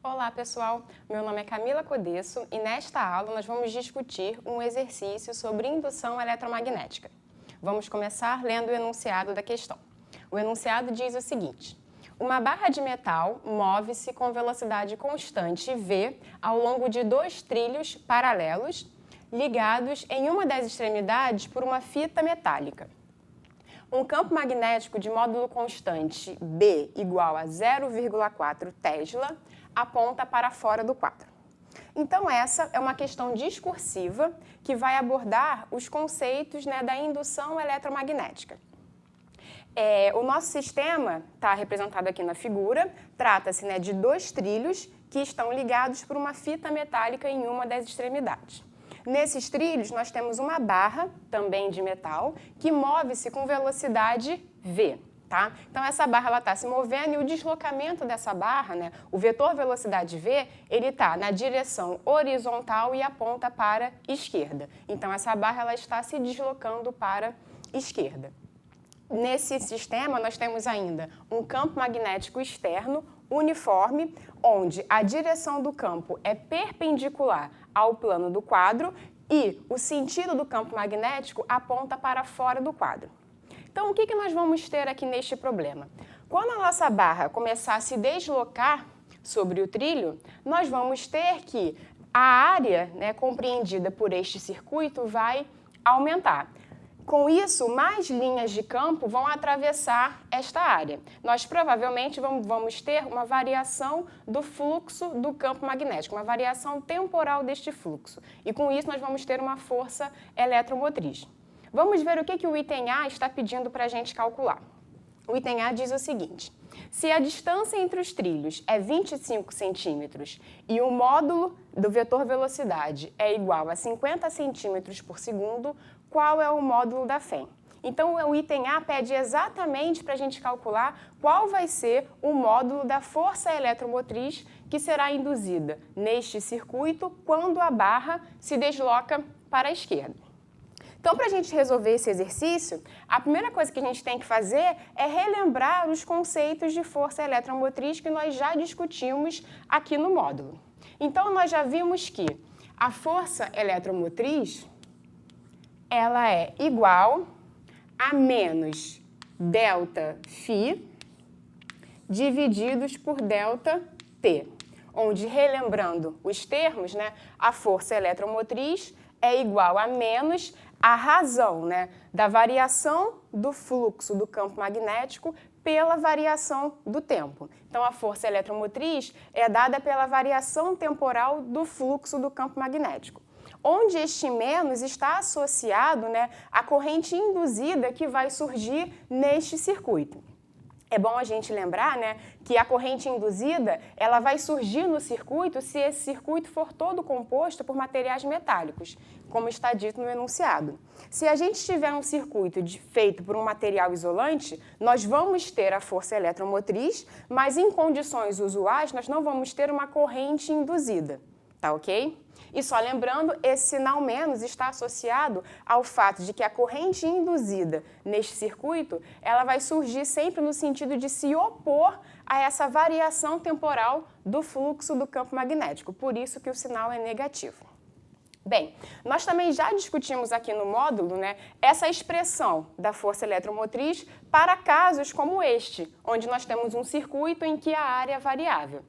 Olá, pessoal! Meu nome é Camila Codesso e nesta aula nós vamos discutir um exercício sobre indução eletromagnética. Vamos começar lendo o enunciado da questão. O enunciado diz o seguinte: uma barra de metal move-se com velocidade constante v ao longo de dois trilhos paralelos ligados em uma das extremidades por uma fita metálica. Um campo magnético de módulo constante B igual a 0,4 Tesla aponta para fora do quadro. Então, essa é uma questão discursiva que vai abordar os conceitos da indução eletromagnética. O nosso sistema está representado aqui na figura, trata-se de dois trilhos que estão ligados por uma fita metálica em uma das extremidades. Nesses trilhos, nós temos uma barra, também de metal, que move-se com velocidade v. Tá? Então, essa barra está se movendo e o deslocamento dessa barra, o vetor velocidade v, ele está na direção horizontal e aponta para a esquerda. Então, essa barra ela está se deslocando para a esquerda. Nesse sistema, nós temos ainda um campo magnético externo uniforme, onde a direção do campo é perpendicular ao plano do quadro e o sentido do campo magnético aponta para fora do quadro. Então, o que nós vamos ter aqui neste problema? Quando a nossa barra começar a se deslocar sobre o trilho, nós vamos ter que a área compreendida por este circuito vai aumentar. Com isso, mais linhas de campo vão atravessar esta área. Nós provavelmente vamos ter uma variação do fluxo do campo magnético, uma variação temporal deste fluxo. E com isso, nós vamos ter uma força eletromotriz. Vamos ver o que o item A está pedindo para a gente calcular. O item A diz o seguinte: se a distância entre os trilhos é 25 centímetros e o módulo do vetor velocidade é igual a 50 centímetros por segundo, qual é o módulo da FEM? Então, o item A pede exatamente para a gente calcular qual vai ser o módulo da força eletromotriz que será induzida neste circuito quando a barra se desloca para a esquerda. Então, para a gente resolver esse exercício, a primeira coisa que a gente tem que fazer é relembrar os conceitos de força eletromotriz que nós já discutimos aqui no módulo. Então, nós já vimos que a força eletromotriz ela é igual a menos ΔΦ divididos por ΔT, onde, relembrando os termos, a força eletromotriz é igual a menos a razão da variação do fluxo do campo magnético pela variação do tempo. Então, a força eletromotriz é dada pela variação temporal do fluxo do campo magnético, onde este menos está associado à corrente induzida que vai surgir neste circuito. É bom a gente lembrar que a corrente induzida ela vai surgir no circuito se esse circuito for todo composto por materiais metálicos, como está dito no enunciado. Se a gente tiver um circuito feito por um material isolante, nós vamos ter a força eletromotriz, mas em condições usuais nós não vamos ter uma corrente induzida, tá ok? E só lembrando, esse sinal menos está associado ao fato de que a corrente induzida neste circuito, ela vai surgir sempre no sentido de se opor a essa variação temporal do fluxo do campo magnético, por isso que o sinal é negativo. Bem, nós também já discutimos aqui no módulo essa expressão da força eletromotriz para casos como este, onde nós temos um circuito em que a área é variável.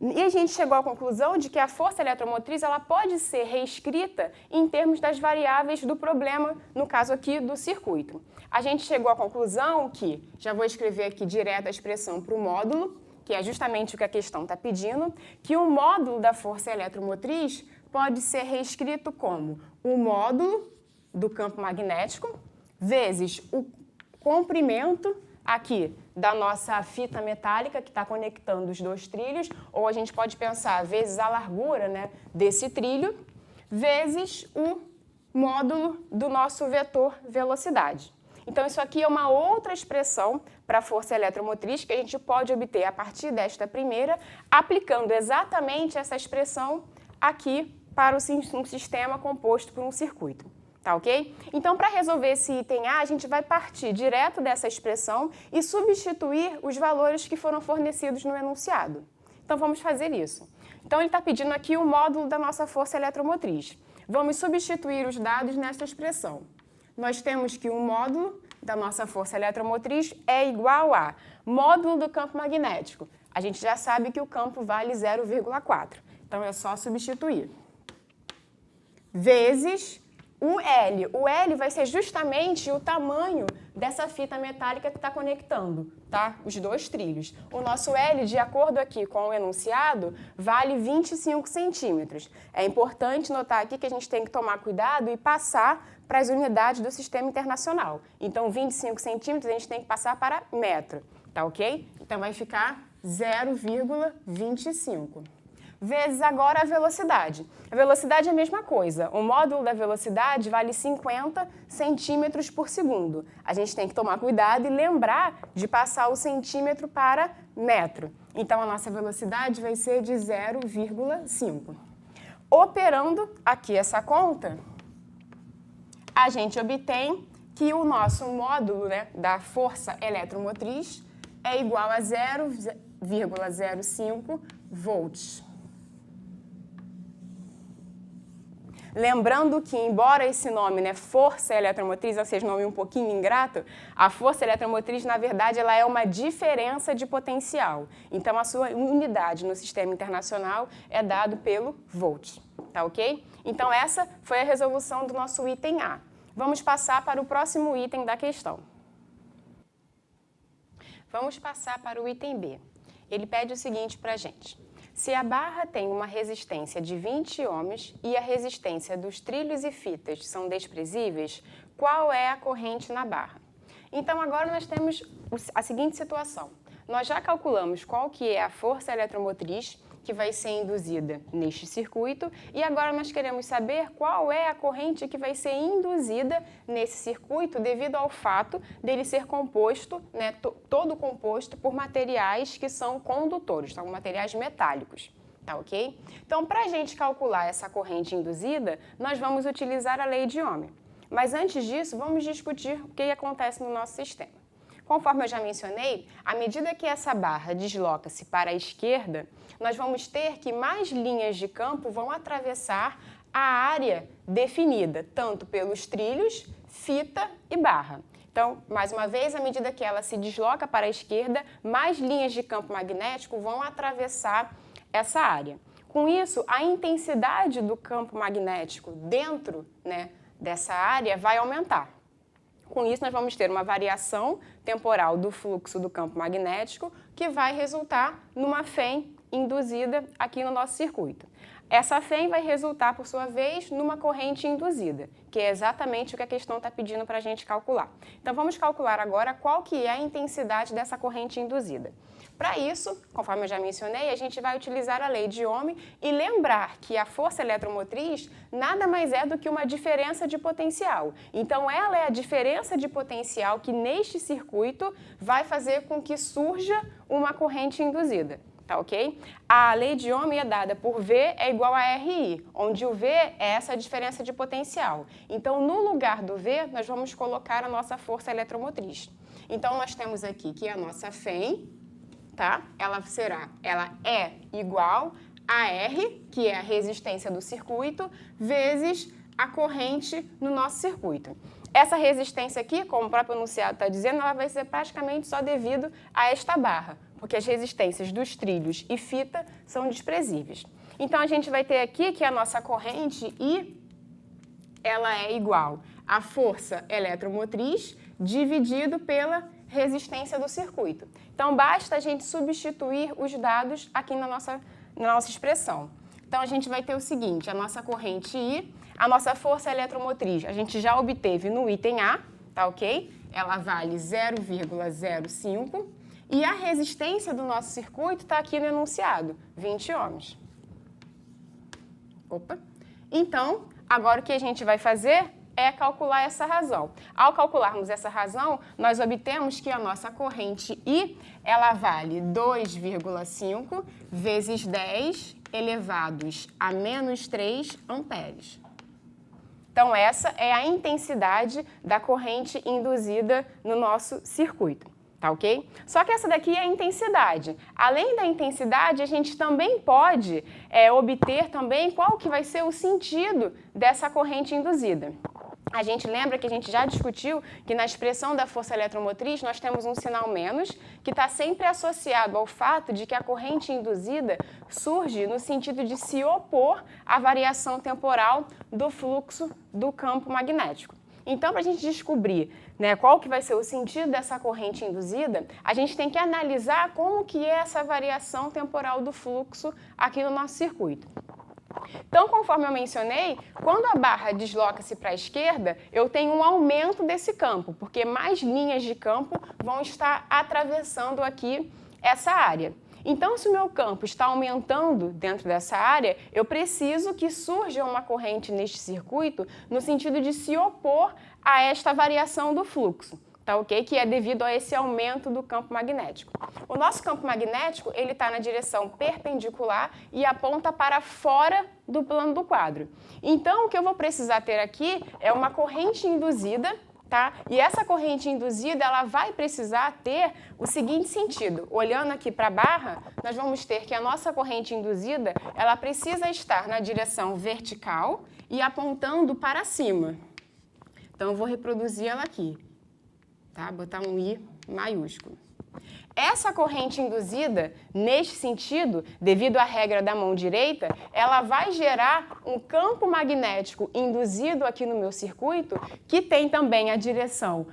E a gente chegou à conclusão de que a força eletromotriz ela pode ser reescrita em termos das variáveis do problema, no caso aqui do circuito. A gente chegou à conclusão que, já vou escrever aqui direto a expressão para o módulo, que é justamente o que a questão está pedindo, que o módulo da força eletromotriz pode ser reescrito como o módulo do campo magnético vezes o comprimento aqui da nossa fita metálica que está conectando os dois trilhos, ou a gente pode pensar vezes a largura desse trilho, vezes o módulo do nosso vetor velocidade. Então, isso aqui é uma outra expressão para a força eletromotriz que a gente pode obter a partir desta primeira, aplicando exatamente essa expressão aqui para um sistema composto por um circuito. Tá ok? Então, para resolver esse item A, a gente vai partir direto dessa expressão e substituir os valores que foram fornecidos no enunciado. Então, vamos fazer isso. Então, ele está pedindo aqui o módulo da nossa força eletromotriz. Vamos substituir os dados nessa expressão. Nós temos que o módulo da nossa força eletromotriz é igual a módulo do campo magnético. A gente já sabe que o campo vale 0,4. Então, é só substituir. Vezes o L. O L vai ser justamente o tamanho dessa fita metálica que está conectando, tá? Os dois trilhos. O nosso L, de acordo aqui com o enunciado, vale 25 centímetros. É importante notar aqui que a gente tem que tomar cuidado e passar para as unidades do sistema internacional. Então, 25 centímetros a gente tem que passar para metro, tá ok? Então, vai ficar 0,25. Vezes agora a velocidade. A velocidade é a mesma coisa. O módulo da velocidade vale 50 centímetros por segundo. A gente tem que tomar cuidado e lembrar de passar o centímetro para metro. Então, a nossa velocidade vai ser de 0,5. Operando aqui essa conta, a gente obtém que o nosso módulo, né, da força eletromotriz é igual a 0,05 volts. Lembrando que, embora esse nome, né, força eletromotriz, ou seja, nome um pouquinho ingrato, a força eletromotriz, na verdade, ela é uma diferença de potencial. Então, a sua unidade no sistema internacional é dado pelo volt, tá ok? Então, essa foi a resolução do nosso item A. Vamos passar para o próximo item da questão. Vamos passar para o item B. Ele pede o seguinte para a gente. Se a barra tem uma resistência de 20 ohms e a resistência dos trilhos e fitas são desprezíveis, qual é a corrente na barra? Então, agora nós temos a seguinte situação. Nós já calculamos qual que é a força eletromotriz que vai ser induzida neste circuito e agora nós queremos saber qual é a corrente que vai ser induzida nesse circuito devido ao fato dele ser composto, né, todo composto por materiais que são condutores, são materiais metálicos, tá ok? Então, para a gente calcular essa corrente induzida, nós vamos utilizar a lei de Ohm. Mas antes disso, vamos discutir o que acontece no nosso sistema. Conforme eu já mencionei, à medida que essa barra desloca-se para a esquerda, nós vamos ter que mais linhas de campo vão atravessar a área definida, tanto pelos trilhos, fita e barra. Então, mais uma vez, à medida que ela se desloca para a esquerda, mais linhas de campo magnético vão atravessar essa área. Com isso, a intensidade do campo magnético dentro, né, dessa área vai aumentar. Com isso, nós vamos ter uma variação temporal do fluxo do campo magnético que vai resultar numa FEM induzida aqui no nosso circuito. Essa FEM vai resultar, por sua vez, numa corrente induzida, que é exatamente o que a questão está pedindo para a gente calcular. Então, vamos calcular agora qual que é a intensidade dessa corrente induzida. Para isso, conforme eu já mencionei, a gente vai utilizar a lei de Ohm e lembrar que a força eletromotriz nada mais é do que uma diferença de potencial. Então, ela é a diferença de potencial que neste circuito vai fazer com que surja uma corrente induzida. Tá ok? A lei de Ohm é dada por V é igual a RI, onde o V é essa diferença de potencial. Então, no lugar do V, nós vamos colocar a nossa força eletromotriz. Então, nós temos aqui que a nossa FEM, tá? Ela é igual a R, que é a resistência do circuito, vezes a corrente no nosso circuito. Essa resistência aqui, como o próprio enunciado está dizendo, ela vai ser praticamente só devido a esta barra, porque as resistências dos trilhos e fita são desprezíveis. Então, a gente vai ter aqui que a nossa corrente I, ela é igual à força eletromotriz dividido pela resistência do circuito. Então, basta a gente substituir os dados aqui na nossa expressão. Então, a gente vai ter o seguinte, a nossa corrente I, a nossa força eletromotriz, a gente já obteve no item A, tá ok? Ela vale 0,05 e a resistência do nosso circuito está aqui no enunciado, 20 ohms. Opa! Então, agora o que a gente vai fazer é calcular essa razão. Ao calcularmos essa razão, nós obtemos que a nossa corrente I, ela vale 2,5 vezes 10 elevados a menos 3 amperes. Então, essa é a intensidade da corrente induzida no nosso circuito. tá ok? Só que essa daqui é a intensidade. Além da intensidade, a gente também pode obter também qual que vai ser o sentido dessa corrente induzida. A gente lembra que a gente já discutiu que na expressão da força eletromotriz nós temos um sinal menos que está sempre associado ao fato de que a corrente induzida surge no sentido de se opor à variação temporal do fluxo do campo magnético. Então, para a gente descobrir, né, qual que vai ser o sentido dessa corrente induzida, a gente tem que analisar como que é essa variação temporal do fluxo aqui no nosso circuito. Então, conforme eu mencionei, quando a barra desloca-se para a esquerda, eu tenho um aumento desse campo, porque mais linhas de campo vão estar atravessando aqui essa área. Então, se o meu campo está aumentando dentro dessa área, eu preciso que surja uma corrente neste circuito no sentido de se opor a esta variação do fluxo, tá ok? Que é devido a esse aumento do campo magnético. O nosso campo magnético, ele está na direção perpendicular e aponta para fora do plano do quadro. Então, o que eu vou precisar ter aqui é uma corrente induzida, tá? E essa corrente induzida, ela vai precisar ter o seguinte sentido. Olhando aqui para a barra, nós vamos ter que a nossa corrente induzida, ela precisa estar na direção vertical e apontando para cima. Então, eu vou reproduzir ela aqui, tá? Botar um I maiúsculo. Essa corrente induzida, neste sentido, devido à regra da mão direita, ela vai gerar um campo magnético induzido aqui no meu circuito, que tem também a direção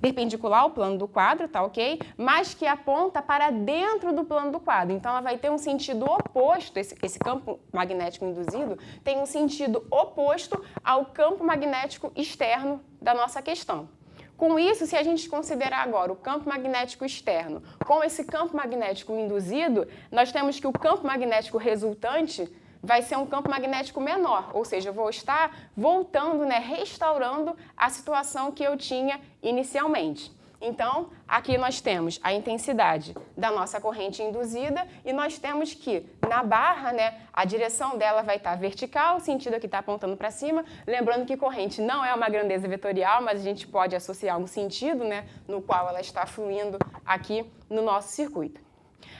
perpendicular ao plano do quadro, tá ok? Mas que aponta para dentro do plano do quadro. Então, ela vai ter um sentido oposto, esse campo magnético induzido tem um sentido oposto ao campo magnético externo da nossa questão. Com isso, se a gente considerar agora o campo magnético externo com esse campo magnético induzido, nós temos que o campo magnético resultante vai ser um campo magnético menor, ou seja, eu vou estar voltando, né, restaurando a situação que eu tinha inicialmente. Então, aqui nós temos a intensidade da nossa corrente induzida e nós temos que, na barra, né, a direção dela vai estar vertical, o sentido aqui está apontando para cima. Lembrando que corrente não é uma grandeza vetorial, mas a gente pode associar um sentido, né, no qual ela está fluindo aqui no nosso circuito.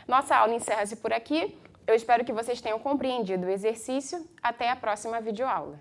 Nossa aula encerra-se por aqui. Eu espero que vocês tenham compreendido o exercício. Até a próxima videoaula.